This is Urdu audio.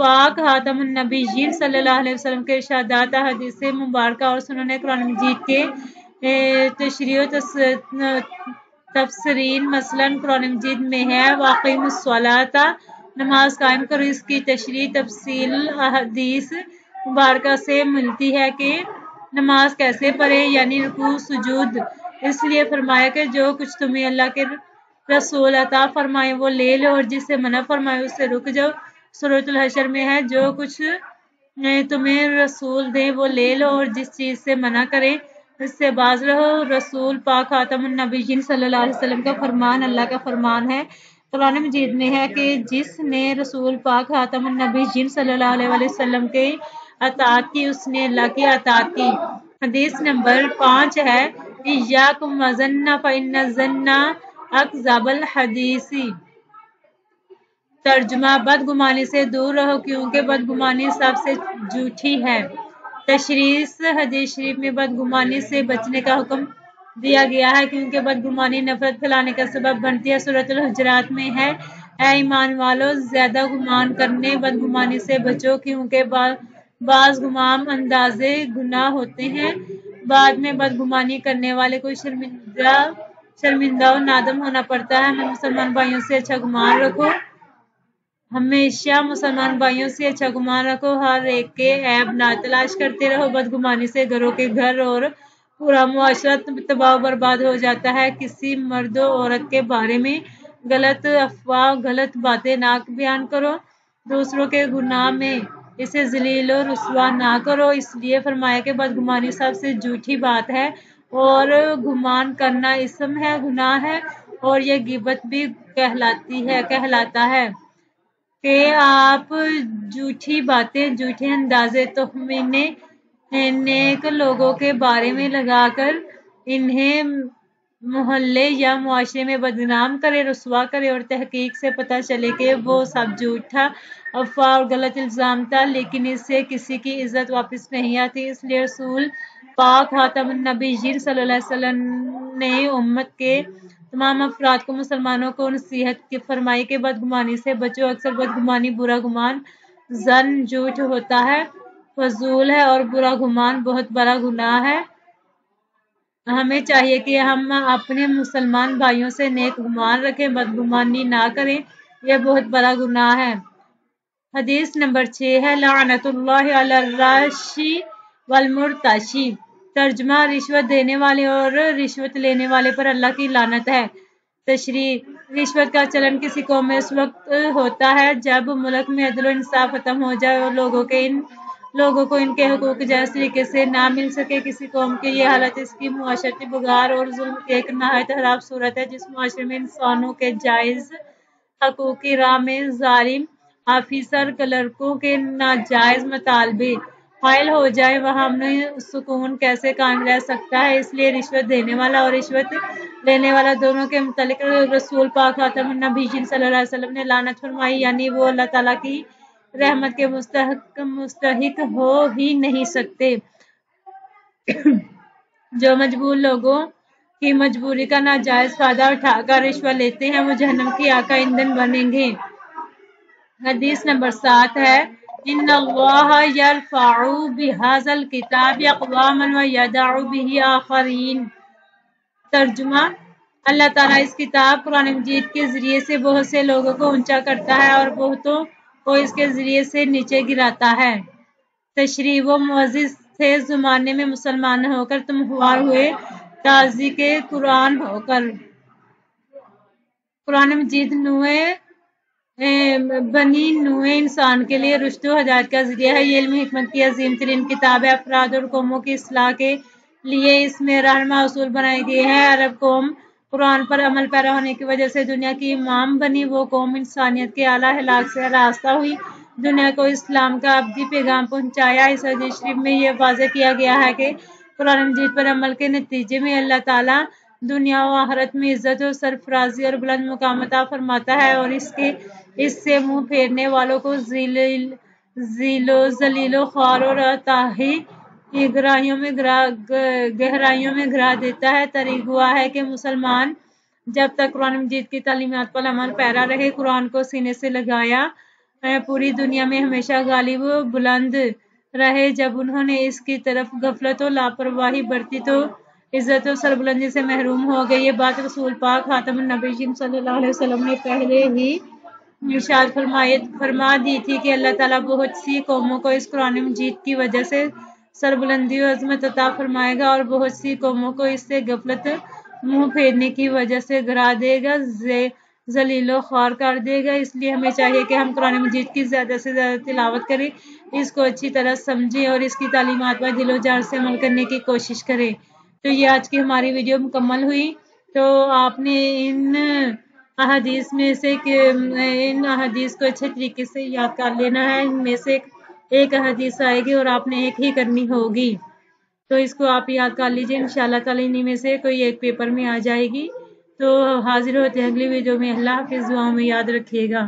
پاک خاتم النبیین صلی اللہ علیہ وسلم کے ارشادات حدیث مبارکہ اور سنن قرآن مجید کے تشریح و تفسرین مثلاً قرآن مجید میں ہے واقعیم الصلاۃ نماز قائم کرو، اس کی تشریح تفصیل حدیث مبارکہ سے ملتی ہے کہ نماز کیسے پڑھے، یعنی رکوع سجود، اس لیے فرمایا کہ جو کچھ تمہیں اللہ کے رسول عطا فرمائے وہ لے لو اور جس سے منع فرمائے اس سے رک جاؤ۔ سورۃ الحشر میں ہے جو کچھ تمہیں رسول دیں وہ لے لو اور جس چیز سے منع کریں اس سے باز رہو۔ رسول پاک خاتم النبیین صلی اللہ علیہ وسلم کا فرمان اللہ کا فرمان ہے۔ قرآن مجید میں ہے کہ جس نے رسول پاک خاتم النبیین صلی اللہ علیہ وسلم کے اطاعت کی اس نے اللہ کی اطاعت کی۔ حدیث نمبر 5 ہے ایاکم والظن فإن الظن اکذب الحدیث۔ ترجمہ بدگمانی سے دور رہو کیونکہ بدگمانی سب سے جھوٹی ہے۔ تشریح حدیث شریف میں بدگمانی سے بچنے کا حکم دیا گیا ہے کیونکہ بدگمانی نفرت پھیلانے کا سبب بنتی ہے۔ سورۃ الحجرات میں ہے اے ایمان والو زیادہ گمان کرنے بدگمانی سے بچو کیونکہ بعض گمان اندازے گناہ ہوتے ہیں، بعد میں بدگمانی کرنے والے کو شرمندہ و نادم ہونا پڑتا ہے۔ ہمیں مسلمان بھائیوں سے اچھا گمان رکھو، ہمیشہ مسلمان بھائیوں سے اچھا گمان رکھو، ہر ایک کے عیب نہ تلاش کرتے رہو۔ بدگمانی سے گھروں کے گھر اور پورا معاشرہ تباہ و برباد ہو جاتا ہے۔ کسی مرد و عورت کے بارے میں غلط افواہ غلط باتیں نہ بیان کرو، دوسروں کے گناہ میں اسے ذلیل و رسوا نہ کرو، اس لیے فرمایا کہ بدگمانی سب سے جھوٹی بات ہے اور گمان کرنا اسم ہے، گناہ ہے اور یہ غیبت بھی کہلاتا ہے کہ آپ جھوٹی باتیں جھوٹے اندازے تخمینے نیک لوگوں کے بارے میں لگا کر انہیں محلے یا معاشرے میں بدنام کرے رسوا کرے اور تحقیق سے پتہ چلے کہ وہ سب جھوٹ تھا، افواہ اور غلط الزام تھا، لیکن اس سے کسی کی عزت واپس نہیں آتی۔ اس لیے رسول پاک خاتم النبیین صلی اللہ علیہ وسلم نے امت کے تمام افراد کو مسلمانوں کو نصیحت فرمائی کہ بدگمانی سے بچو۔ اکثر بدگمانی برا گمان ظن جھوٹ ہوتا ہے، فضول ہے اور برا گمان بہت بڑا گناہ ہے۔ ہمیں چاہیے کہ ہم اپنے مسلمان بھائیوں سے نیک گمان رکھیں، بدگمانی نہ کریں، یہ بہت بڑا گناہ ہے۔ حدیث نمبر 6 ہے لعنت اللہ علی الراشی والمرتشی۔ ترجمہ رشوت دینے والے اور رشوت لینے والے پر اللہ کی لعنت ہے۔ تشریح رشوت کا چلن کسی قوم میں اس وقت ہوتا ہے جب ملک میں عدل و انصاف ختم ہو جائے اور لوگوں کو ان کے حقوق جائز طریقے سے نہ مل سکے۔ کسی قوم کی یہ حالت اس کی معاشرتی بگاڑ اور ظلم کی ایک نہایت خراب صورت ہے۔ جس معاشرے میں انسانوں کے جائز حقوق کی راہ میں ظالم آفیسر کلرکوں کے ناجائز مطالبے حائل ہو جائے وہاں امن سکون کیسے قائم رہ سکتا ہے؟ اس لیے رشوت دینے والا اور رشوت لینے والا دونوں کے متعلق رسول پاک خاتم النبیین صلی اللہ علیہ وسلم نے لعنت فرمائی، یعنی وہ اللہ تعالیٰ کی رحمت کے مستحق ہو ہی نہیں سکتے۔ جو مجبور لوگوں کی مجبوری کا ناجائز فائدہ اٹھا کر رشوت لیتے ہیں وہ جہنم کی آگ کا ایندھن بنیں گے۔ حدیث نمبر 7 ہے ان اللہ یرفع بہذا الکتاب اقواما ویضع بہ آخرین۔ ترجمہ اللہ تعالیٰ اس کتاب قرآن مجید کے ذریعے سے بہت سے لوگوں کو اونچا کرتا ہے اور بہتوں کو اس کے ذریعے سے نیچے گراتا ہے۔ تشریح وہ معزز تھے زمانے میں مسلمان ہو کر تم خوار ہوئے تازی کے قرآن ہو کر۔ قرآن مجید بنی نوع انسان کے لیے رشد و ہدایت کا ذریعہ ہے، یہ علم حکمت کی عظیم ترین کتاب ہے۔ افراد اور قوموں کی اصلاح کے لیے اس میں رہنما اصول بنائے گئے ہیں۔ عرب قوم قرآن پر عمل پیرا ہونے کی وجہ سے دنیا کی امام بنی، وہ قوم انسانیت کے اعلیٰ ہلاک سے راستہ ہوئی، دنیا کو اسلام کا ابدی پیغام پہنچایا۔ اس حدیث شریف میں یہ واضح کیا گیا ہے کہ قرآن مجید پر عمل کے نتیجے میں اللہ تعالیٰ دنیا و آخرت میں عزت و سرفرازی اور بلند مقام عطا فرماتا ہے اور اس سے منہ پھیرنے والوں کو ذلیل و خوار اور تاہی گہرائیوں میں گرا دیتا ہے۔ طریق ہوا ہے کہ مسلمان جب تک قرآن مجید کی تعلیمات پر عمل پیرا رہے، قرآن کو سینے سے لگایا پوری دنیا میں ہمیشہ غالب و بلند رہے۔ جب انہوں نے اس کی طرف غفلت و لاپرواہی برتی تو عزت و سربلندی سے محروم ہو گئے۔ یہ بات رسول پاک خاتم النبیین صلی اللہ علیہ وسلم نے پہلے ہی ارشاد فرما دی تھی کہ اللہ تعالیٰ بہت سی قوموں کو اس قرآن مجید کی وجہ سے سربلندی و عظمت عطا فرمائے گا اور بہت سی قوموں کو اس سے غفلت منہ پھیرنے کی وجہ سے گرا دے گا، ذلیل و خوار کر دے گا۔ اس لیے ہمیں چاہیے کہ ہم قرآن مجید کی زیادہ سے زیادہ تلاوت کریں، اس کو اچھی طرح سمجھیں اور اس کی تعلیمات پر دل و جان سے عمل کرنے کی کوشش کریں۔ تو یہ آج کی ہماری ویڈیو مکمل ہوئی۔ تو آپ نے ان احادیث کو اچھے طریقے سے یاد کر لینا ہے۔ ان میں سے ایک حدیث آئے گی اور آپ نے ایک ہی کرنی ہوگی، تو اس کو آپ یاد کر لیجئے۔ انشاءاللہ تعالی انہی میں سے کوئی ایک پیپر میں آ جائے گی۔ تو حاضر ہوتے ہیں اگلی ویڈیو میں۔ اللہ حافظ، دعاؤں میں یاد رکھیے گا۔